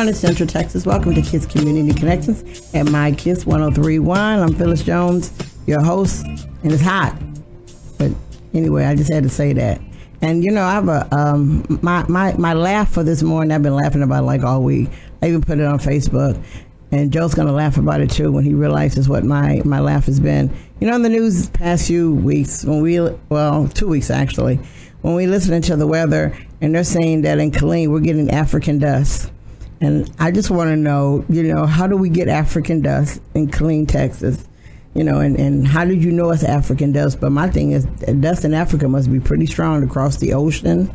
morning, Central Texas. Welcome to Kids Community Connections at My Kids 103.1. I'm Phyllis Jones, your host, and it's hot. But anyway, I just had to say that. And I have my laugh for this morning. I've been laughing about it like all week. I even put it on Facebook. And Joe's going to laugh about it too when he realizes what my laugh has been. In the news this past few weeks, 2 weeks actually, when we listening to the weather, and they're saying that in Killeen we're getting African dust. And I just want to know, how do we get African dust in Killeen, Texas? And how did you know it's African dust? But my thing is, dust in Africa must be pretty strong to cross the ocean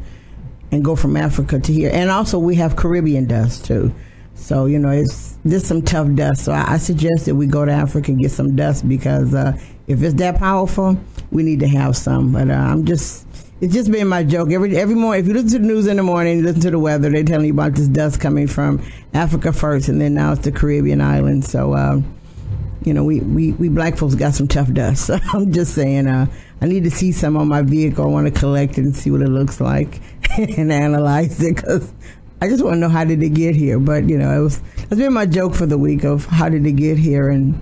and go from Africa to here. And also we have Caribbean dust too. So, there's some tough dust. So I suggest that we go to Africa and get some dust because if it's that powerful, we need to have some. But it's just been my joke. Every morning, if you listen to the news in the morning, you listen to the weather, they're telling you about this dust coming from Africa first, and then now it's the Caribbean islands. So, we black folks got some tough dust. So I'm just saying, I need to see some on my vehicle. I want to collect it and see what it looks like and analyze it because I just want to know how did it get here. But, it's been my joke for the week of how did it get here, and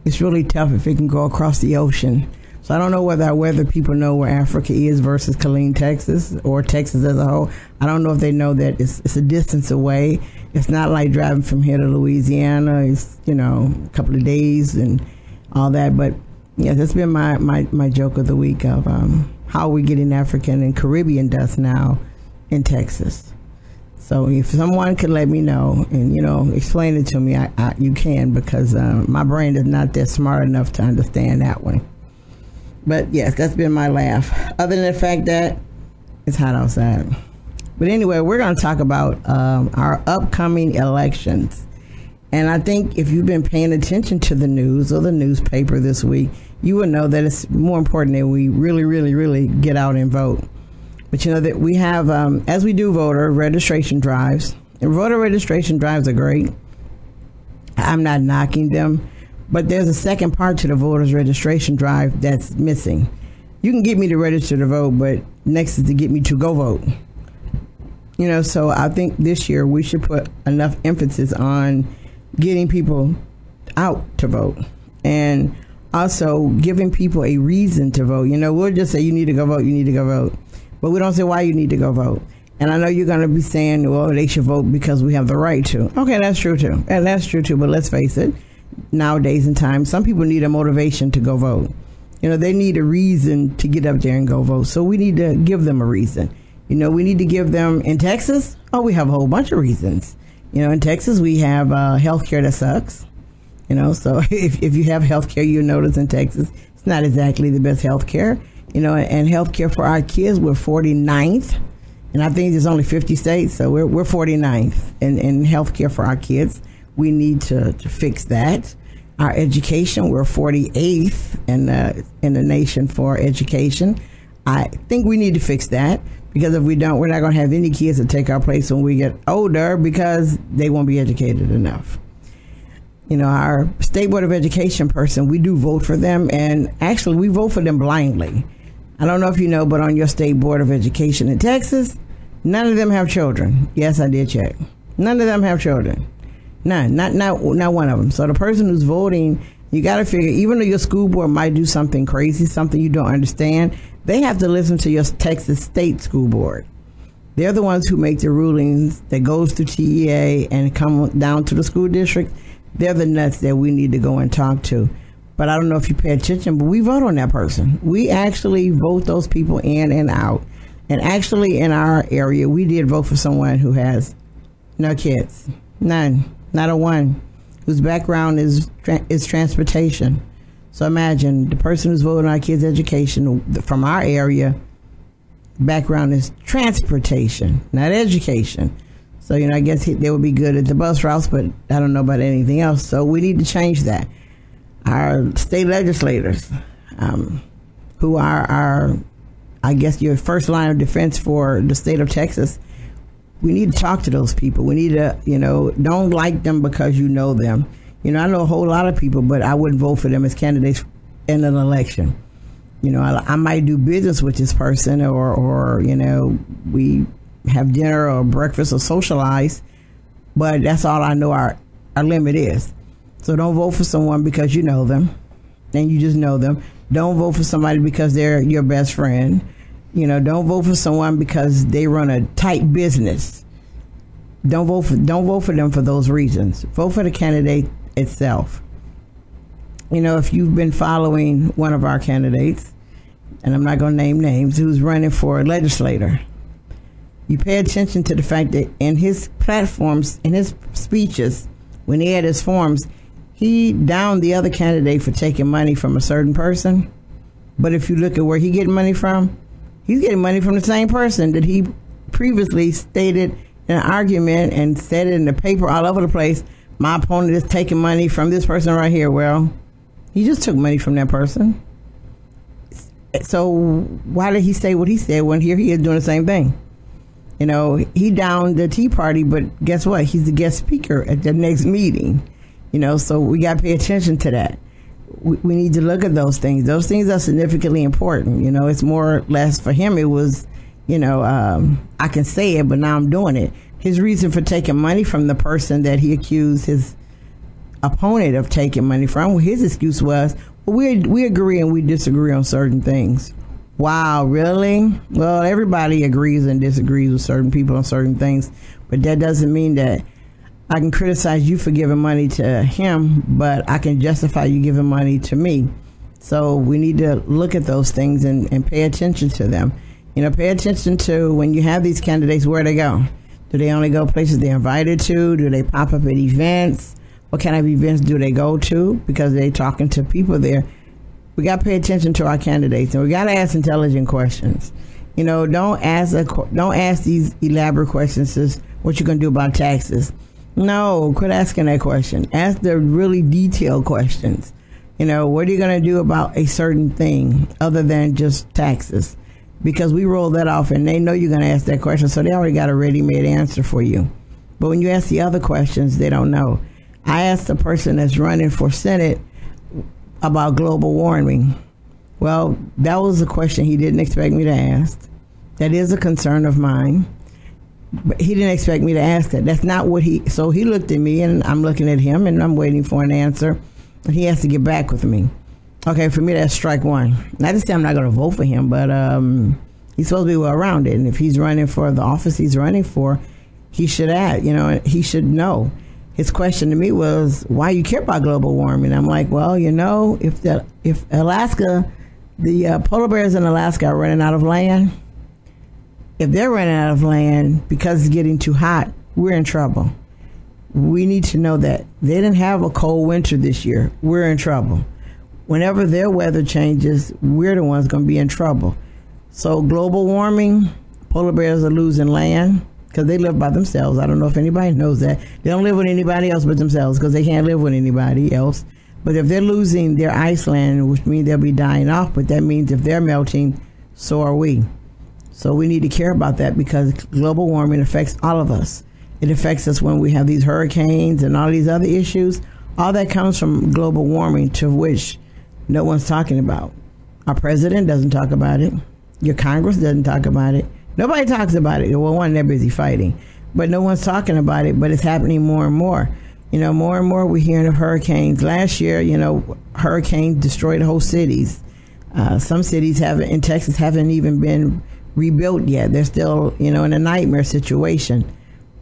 it's really tough if it can go across the ocean. So I don't know whether our weather people know where Africa is versus Killeen, Texas, or Texas as a whole. I don't know if they know that it's a distance away. It's not like driving from here to Louisiana. It's, a couple of days and all that. But, yeah, that's been my joke of the week of how are we getting African and Caribbean dust now in Texas. So if someone could let me know and, explain it to me, you can, because my brain is not that smart enough to understand that one. But, yes, that's been my laugh. Other than the fact that it's hot outside. But anyway, we're going to talk about our upcoming elections. And I think if you've been paying attention to the news or the newspaper this week, you will know that it's more important that we really, really, really get out and vote. But that we have, as we do voter registration drives, and voter registration drives are great. I'm not knocking them. But there's a second part to the voters registration drive that's missing. You can get me to register to vote, but next is to get me to go vote. So I think this year we should put enough emphasis on getting people out to vote and also giving people a reason to vote. We'll just say you need to go vote, you need to go vote. But we don't say why you need to go vote. And I know you're going to be saying, well, they should vote because we have the right to. Okay, that's true too. And that's true too, but let's face it. Nowadays in time, some people need a motivation to go vote. They need a reason to get up there and go vote. So we need to give them a reason. We need to give them, in Texas, we have a whole bunch of reasons. In Texas, we have health care that sucks. So if you have health care, you'll notice in Texas, it's not exactly the best health care. And health care for our kids, we're 49th. And I think there's only 50 states, so we're 49th in health care for our kids. We need to fix that. Our education, we're 48th in the nation for education. I think we need to fix that because if we don't, we're not going to have any kids to take our place when we get older because they won't be educated enough. Our State Board of Education person, we do vote for them, and actually we vote for them blindly. I don't know if you know, but on your State Board of Education in Texas, none of them have children. Yes, I did check. None of them have children. None, not one of them. So the person who's voting, you got to figure, even though your school board might do something crazy, something you don't understand, they have to listen to your Texas State School Board. They're the ones who make the rulings that goes to TEA and come down to the school district. They're the nuts that we need to go and talk to. But I don't know if you pay attention, but we vote on that person. We actually vote those people in and out. And actually in our area, we did vote for someone who has no kids. None. Not a one. Whose background is transportation. So imagine the person who's voting on our kids' education from our area, background is transportation, not education. So, I guess they would be good at the bus routes, but I don't know about anything else. So we need to change that. Our state legislators, who are I guess, your first line of defense for the state of Texas, we need to talk to those people. We need to, don't like them because you know them. I know a whole lot of people, but I wouldn't vote for them as candidates in an election. I might do business with this person or we have dinner or breakfast or socialize, but that's all I know our limit is. So don't vote for someone because you know them and you just know them. Don't vote for somebody because they're your best friend. Don't vote for someone because they run a tight business. Don't vote for them for those reasons. Vote for the candidate itself. If you've been following one of our candidates, and I'm not going to name names, who's running for legislator, you pay attention to the fact that in his platforms, in his speeches, when he had his forms, he downed the other candidate for taking money from a certain person. But if you look at where he getting money from, he's getting money from the same person that he previously stated in an argument and said it in the paper all over the place. My opponent is taking money from this person right here. Well, he just took money from that person. So why did he say what he said when here he is doing the same thing? He downed the Tea Party, but guess what? He's the guest speaker at the next meeting. So we got to pay attention to that. We need to look at those things. Those things are significantly important. It's more or less for him. It was, I can say it, but now I'm doing it. His reason for taking money from the person that he accused his opponent of taking money from, his excuse was, well, we agree and we disagree on certain things. Wow, really? Well, everybody agrees and disagrees with certain people on certain things, but that doesn't mean that I can criticize you for giving money to him, but I can justify you giving money to me. So we need to look at those things and pay attention to them. Pay attention to when you have these candidates, where they go. Do they only go places they're invited to? Do they pop up at events? What kind of events do they go to? Because they're talking to people there. We got to pay attention to our candidates, and we got to ask intelligent questions. Don't ask these elaborate questions as what you're going to do about taxes. No, quit asking that question. Ask the really detailed questions. What are you going to do about a certain thing other than just taxes? Because we roll that off, and they know you're going to ask that question, so they already got a ready-made answer for you. But when you ask the other questions, they don't know. I asked the person that's running for Senate about global warming. Well, that was a question he didn't expect me to ask. That is a concern of mine. But he didn't expect me to ask that. That's not what so he looked at me, and I'm looking at him, and I'm waiting for an answer. And he has to get back with me. Okay, for me, that's strike one. Not to say I'm not going to vote for him, but he's supposed to be well-rounded. And if he's running for the office he's running for, he should add, he should know. His question to me was, why you care about global warming? I'm like, well, if Alaska, the polar bears in Alaska are running out of land, if they're running out of land because it's getting too hot, we're in trouble. We need to know that. They didn't have a cold winter this year. We're in trouble. Whenever their weather changes, we're the ones going to be in trouble. So global warming, polar bears are losing land because they live by themselves. I don't know if anybody knows that. They don't live with anybody else but themselves because they can't live with anybody else. But if they're losing their ice land, which means they'll be dying off, but that means if they're melting, so are we. So we need to care about that because global warming affects all of us. It affects us when we have these hurricanes and all these other issues. All that comes from global warming, to which no one's talking about. Our president doesn't talk about it. Your Congress doesn't talk about it. Nobody talks about it. Well, one, they're busy fighting. But no one's talking about it, but it's happening more and more. More and more we're hearing of hurricanes. Last year, hurricanes destroyed whole cities. Some cities in Texas haven't even been rebuilt yet. They're still, in a nightmare situation.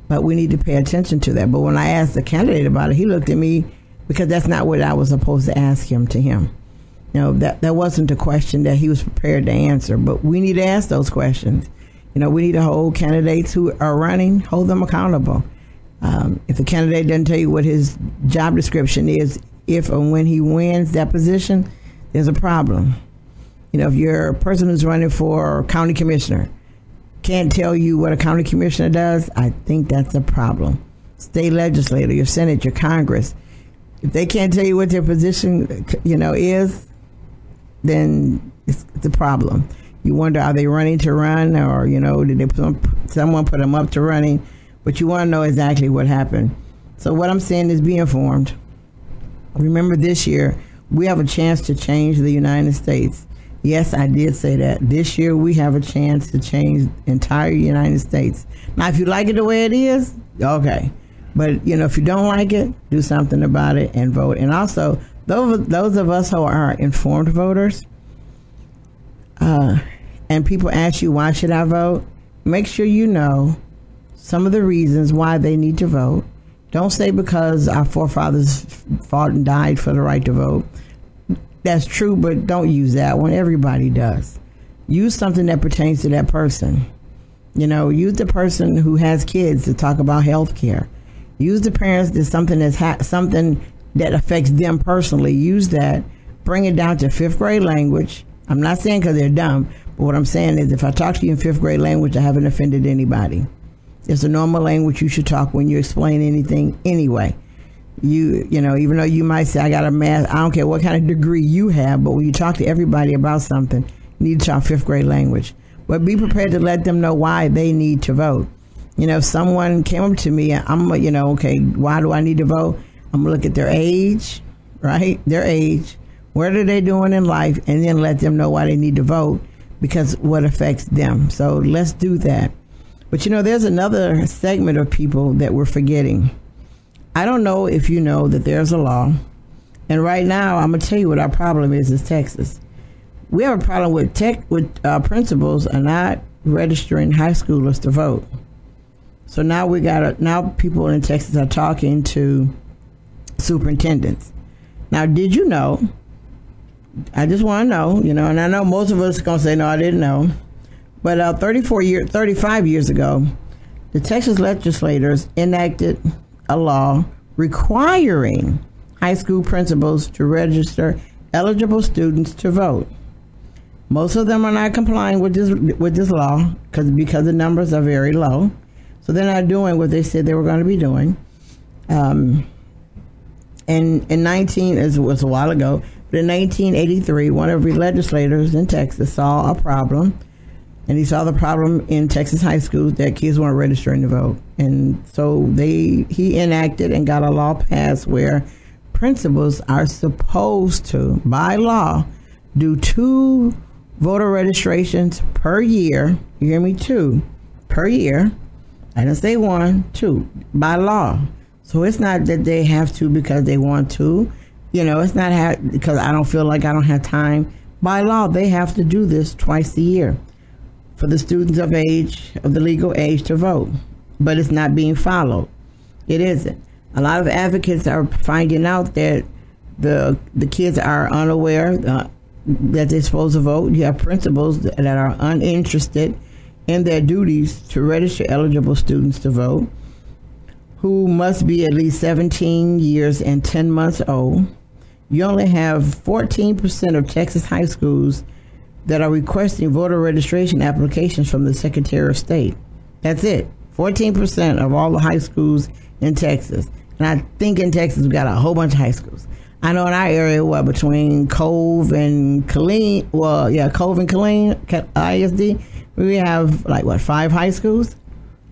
But we need to pay attention to that. But when I asked the candidate about it, he looked at me because that's not what I was supposed to ask him to him. That wasn't a question that he was prepared to answer. But we need to ask those questions. We need to hold candidates who are running, hold them accountable. If the candidate doesn't tell you what his job description is, if and when he wins that position, there's a problem. If you're a person who's running for county commissioner, can't tell you what a county commissioner does, I think that's a problem. State legislator, your Senate, your Congress, if they can't tell you what their position, is, then it's a problem. You wonder, are they running to run, or did someone put them up to running? But you want to know exactly what happened. So what I'm saying is, be informed. Remember, this year we have a chance to change the United States. Yes, I did say that. This year we have a chance to change the entire United States. Now, if you like it the way it is, okay. But, you know, if you don't like it, do something about it and vote. And also, those of us who are informed voters, and people ask you, why should I vote? Make sure you know some of the reasons why they need to vote. Don't say because our forefathers fought and died for the right to vote. That's true, but don't use that one. Everybody does. Use something that pertains to that person. You know, use the person who has kids to talk about health care. Use the parents to something something that affects them personally. Use that. Bring it down to fifth grade language. I'm not saying because they're dumb, but what I'm saying is if I talk to you in fifth grade language, I haven't offended anybody. It's a normal language you should talk when you explain anything anyway. You know, even though you might say, I got a math, I don't care what kind of degree you have, but when you talk to everybody about something, you need to talk fifth grade language. But be prepared to let them know why they need to vote. You know, if someone came up to me, you know, okay, why do I need to vote? I'm going to look at their age, right? Their age. What are they doing in life? And then let them know why they need to vote, because what affects them. So let's do that. But, you know, there's another segment of people that we're forgetting. I don't know if you know that there's a law. And right now, I'm going to tell you what our problem is Texas. We have a problem with principals are not registering high schoolers to vote. So now now people in Texas are talking to superintendents. Now, did you know? I just want to know, you know, and I know most of us are going to say, no, I didn't know. But 35 years ago, the Texas legislators enacted a law requiring high school principals to register eligible students to vote. Most of them are not complying with this law because the numbers are very low. So they're not doing what they said they were going to be doing. And it was a while ago, but in 1983, one of the legislators in Texas saw a problem, and he saw the problem in Texas high schools that kids weren't registering to vote. And so he enacted and got a law passed where principals are supposed to, by law, do 2 voter registrations per year. You hear me? 2 per year. I didn't say 1, 2, by law. So it's not that they have to because they want to. You know, it's not because I don't feel like I don't have time. By law, they have to do this twice a year for the students of the legal age to vote. But it's not being followed. It isn't. A lot of advocates are finding out that the kids are unaware that they're supposed to vote. You have principals that are uninterested in their duties to register eligible students to vote, who must be at least 17 years and 10 months old. You only have 14% of Texas high schools that are requesting voter registration applications from the Secretary of State. That's it. 14% of all the high schools in Texas. And I think in Texas we've got a whole bunch of high schools. I know in our area, between Cove and Killeen, Cove and Killeen, ISD, we have 5 high schools.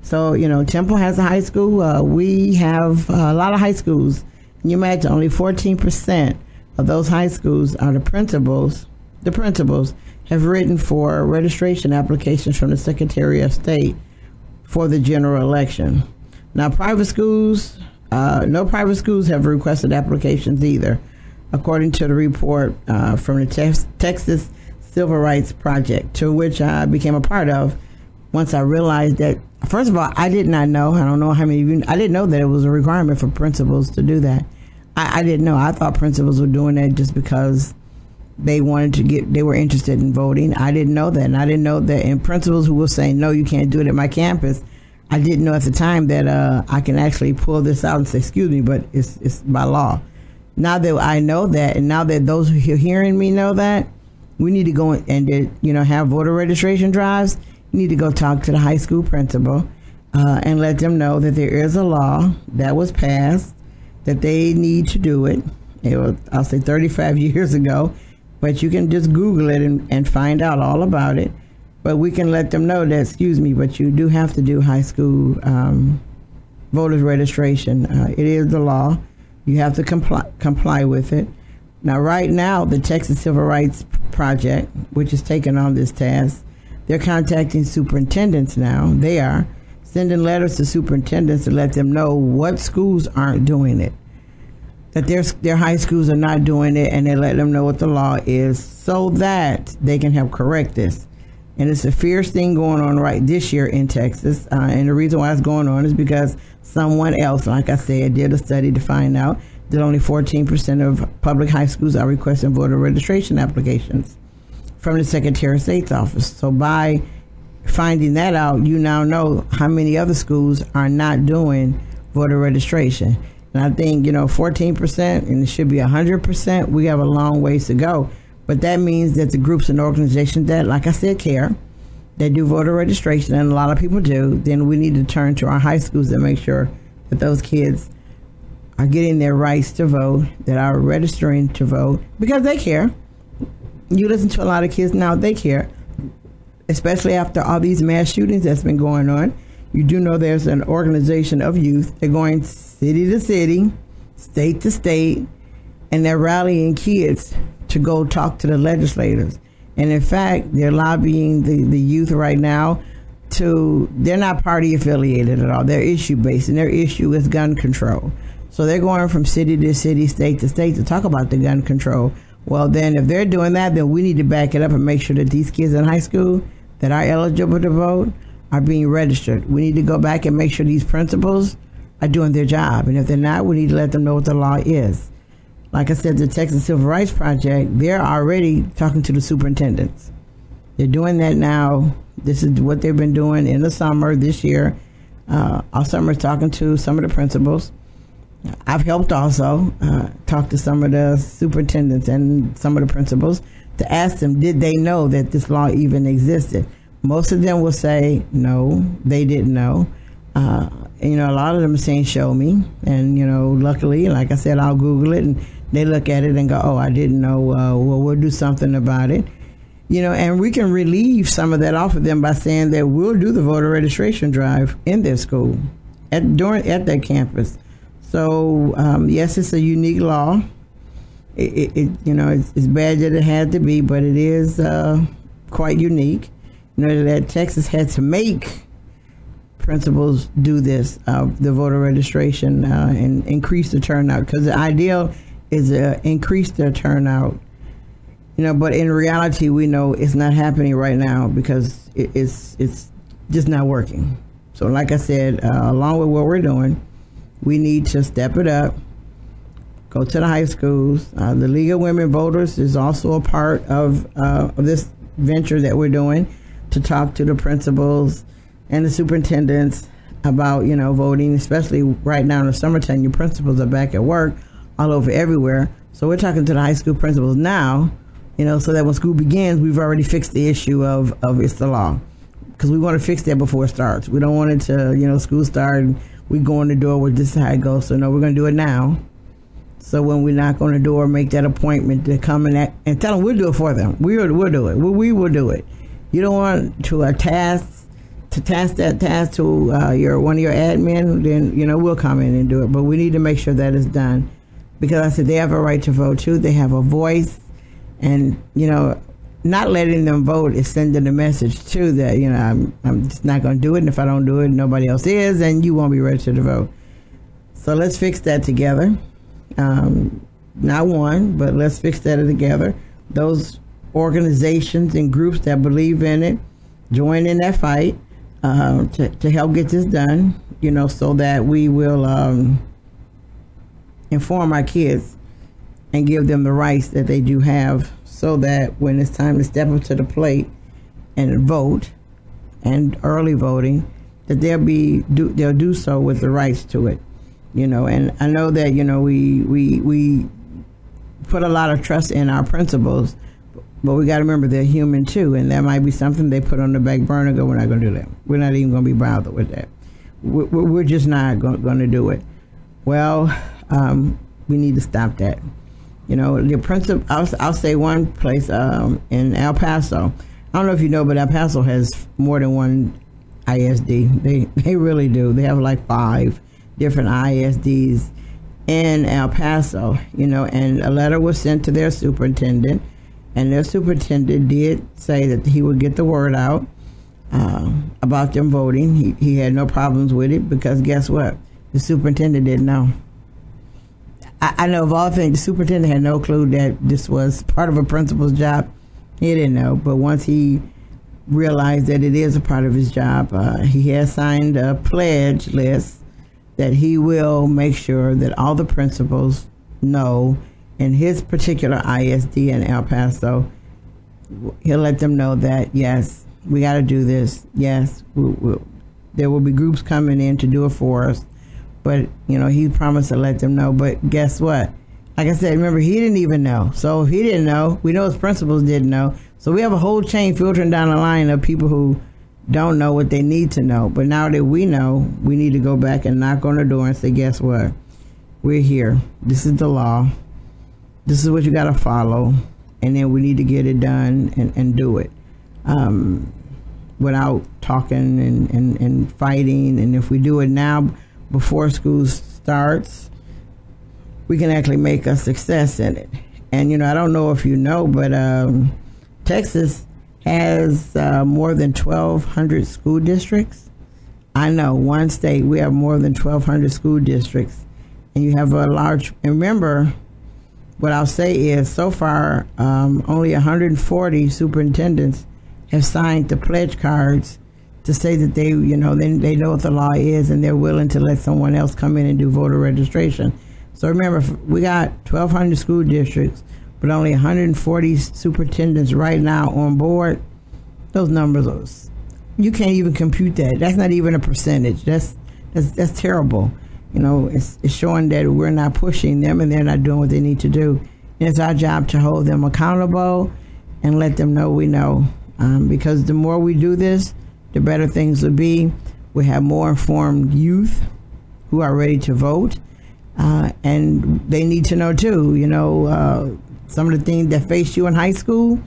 So, you know, Temple has a high school. We have a lot of high schools. And you imagine only 14% of those high schools are the principals. The principals have written for registration applications from the Secretary of State for the general election. Now, private schools, no private schools have requested applications either, according to the report from the Texas Civil Rights Project, to which I became a part of once I realized that, first of all, I did not know, I don't know how many of you, I didn't know that it was a requirement for principals to do that. I didn't know. I thought principals were doing that just because they were interested in voting. I didn't know that. And I didn't know that in principals who were saying, no, you can't do it at my campus, I didn't know at the time that I can actually pull this out and say, excuse me, but it's by law. Now that I know that, and now that those who are hearing me know that, we need to go and have voter registration drives. You need to go talk to the high school principal and let them know that there is a law that was passed, that they need to do it. It was, I'll say 35 years ago, but you can just Google it and find out all about it. But we can let them know that, excuse me, but you do have to do high school voters registration. It is the law. You have to comply with it. Now, right now, the Texas Civil Rights Project, which is taking on this task, they're contacting superintendents now. They are sending letters to superintendents to let them know what schools aren't doing it, that their high schools are not doing it, and they let them know what the law is so that they can help correct this. And it's a fierce thing going on right this year in Texas. And the reason why it's going on is because someone else, like I said, did a study to find out that only 14% of public high schools are requesting voter registration applications from the Secretary of State's office. So by finding that out, you now know how many other schools are not doing voter registration. And I think, 14%, and it should be 100%, we have a long ways to go. But that means that the groups and organizations that, like I said, care, that do voter registration, and a lot of people do, then we need to turn to our high schools and make sure that those kids are getting their rights to vote, that are registering to vote, because they care. You listen to a lot of kids now, they care, especially after all these mass shootings that's been going on. You do know there's an organization of youth. They're going city to city, state to state, and they're rallying kids to go talk to the legislators. And in fact, they're lobbying the youth right now they're not party affiliated at all. They're issue based, and their issue is gun control. So they're going from city to city, state to state to talk about the gun control. Well, then if they're doing that, then we need to back it up and make sure that these kids in high school that are eligible to vote are being registered. We need to go back and make sure these principals are doing their job. And if they're not, we need to let them know what the law is. Like I said, the Texas Civil Rights Project, they're already talking to the superintendents. They're doing that now. This is what they've been doing in the summer this year. All summer talking to some of the principals. I've helped also talk to some of the superintendents and some of the principals to ask them, did they know that this law even existed? Most of them will say, no, they didn't know. And, a lot of them are saying, show me. And, luckily, like I said, I'll Google it, and they look at it and go, oh, I didn't know. Well, we'll do something about it. And we can relieve some of that off of them by saying that we'll do the voter registration drive in their school, at their campus. So, yes, it's a unique law. It's bad that it had to be, but it is quite unique. That Texas had to make principals do this, the voter registration, and increase the turnout, because the ideal is to increase the turnout. But in reality, we know it's not happening right now because it's just not working. So like I said, along with what we're doing, we need to step it up, go to the high schools. The League of Women Voters is also a part of this venture that we're doing, to talk to the principals and the superintendents about, voting, especially right now in the summertime. Your principals are back at work all over everywhere. So we're talking to the high school principals now, so that when school begins, we've already fixed the issue of it's the law. Because we want to fix that before it starts. We don't want it to, school start and we go in the door with this is how it goes. So no, we're going to do it now. So when we knock on the door, make that appointment to come and tell them we'll do it for them. We'll do it. We will do it. You don't want to task that task to one of your admin, then we'll come in and do it. But we need to make sure that is done, because I said they have a right to vote too. They have a voice, and not letting them vote is sending a message too that I'm just not going to do it, and if I don't do it, nobody else is, and you won't be registered to vote. So let's fix that together. Not one, but let's fix that together. Those organizations and groups that believe in it, join in that fight to help get this done, so that we will inform our kids and give them the rights that they do have, so that when it's time to step up to the plate and vote, and early voting, that they'll do so with the rights to it. And I know that we put a lot of trust in our principals, but we got to remember they're human too, and that might be something they put on the back burner. Go, we're not going to do that. We're not even going to be bothered with that. We're just not going to do it. Well, we need to stop that. The principal. I'll say one place in El Paso. I don't know if you know, but El Paso has more than one ISD. They really do. They have like 5 different ISDs in El Paso. And a letter was sent to their superintendent. And their superintendent did say that he would get the word out about them voting. He had no problems with it because guess what? The superintendent didn't know. I know of all things, the superintendent had no clue that this was part of a principal's job. He didn't know, but once he realized that it is a part of his job, he has signed a pledge list that he will make sure that all the principals know in his particular ISD in El Paso. He'll let them know that, yes, we got to do this. Yes, there will be groups coming in to do it for us. But, he promised to let them know. But guess what? Like I said, remember, he didn't even know. So if he didn't know, we know his principals didn't know. So we have a whole chain filtering down the line of people who don't know what they need to know. But now that we know, we need to go back and knock on the door and say, guess what? We're here. This is the law. This is what you got to follow. And then we need to get it done and do it without talking and fighting. And if we do it now, before school starts, we can actually make a success in it. And, I don't know if you know, but Texas has more than 1,200 school districts. I know, one state, we have more than 1,200 school districts. And you have a large, and remember, what I'll say is, so far, only 140 superintendents have signed the pledge cards to say that they know what the law is and they're willing to let someone else come in and do voter registration. So remember, we got 1,200 school districts, but only 140 superintendents right now on board. Those numbers, you can't even compute that. That's not even a percentage. That's terrible. It's showing that we're not pushing them and they're not doing what they need to do. And it's our job to hold them accountable and let them know we know. Because the more we do this, the better things will be. We have more informed youth who are ready to vote. And they need to know too, some of the things that face you in high school,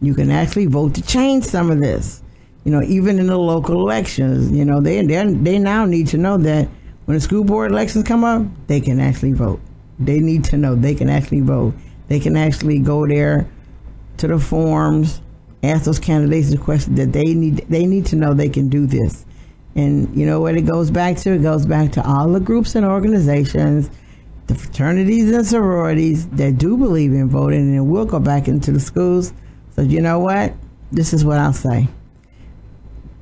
you can actually vote to change some of this. Even in the local elections, they now need to know that when the school board elections come up, they can actually vote. They need to know they can actually vote. They can actually go there to the forms, ask those candidates the question that they need to know they can do this. And you know what it goes back to? It goes back to all the groups and organizations, the fraternities and sororities that do believe in voting, and we'll go back into the schools. So you know what? This is what I'll say.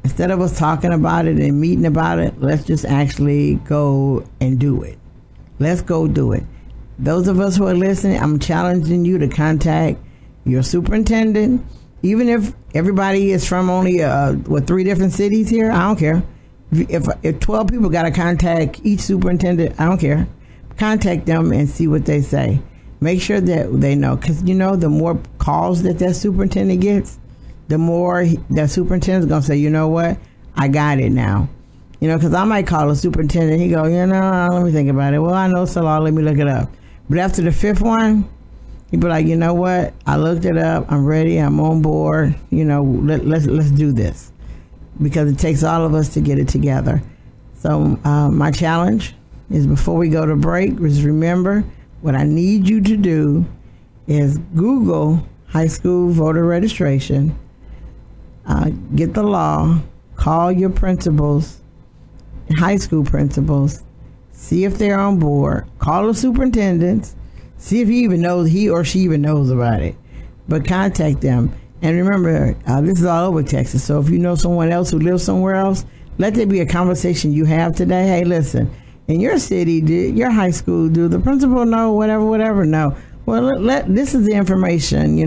Instead of us talking about it and meeting about it, let's just actually go and do it. Let's go do it. Those of us who are listening, I'm challenging you to contact your superintendent. Even if everybody is from only 3 different cities here, I don't care. If 12 people got to contact each superintendent, I don't care. Contact them and see what they say. Make sure that they know, because the more calls that superintendent gets, the more that superintendent's going to say, you know what, I got it now. Because I might call a superintendent, he go, let me think about it. Well, I know it's a law, let me look it up. But after the 5th one, he'd be like, you know what, I looked it up, I'm ready, I'm on board, let's do this. Because it takes all of us to get it together. So my challenge is, before we go to break, just remember, what I need you to do is Google high school voter registration, get the law, call your principals, high school principals, see if they're on board, call the superintendents, see if he or she even knows about it, but contact them. And remember, this is all over Texas, so if you know someone else who lives somewhere else, let there be a conversation you have today. Hey, listen, in your city, your high school, do the principal know, whatever, no. Well, this is the information,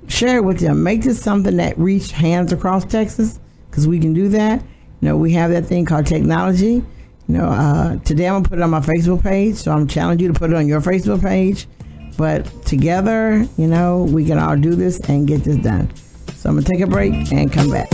share it with them. Make this something that reach hands across Texas, because we can do that. We have that thing called technology. Today I'm going to put it on my Facebook page, so I'm challenging you to put it on your Facebook page. But together, we can all do this and get this done. So I'm going to take a break and come back.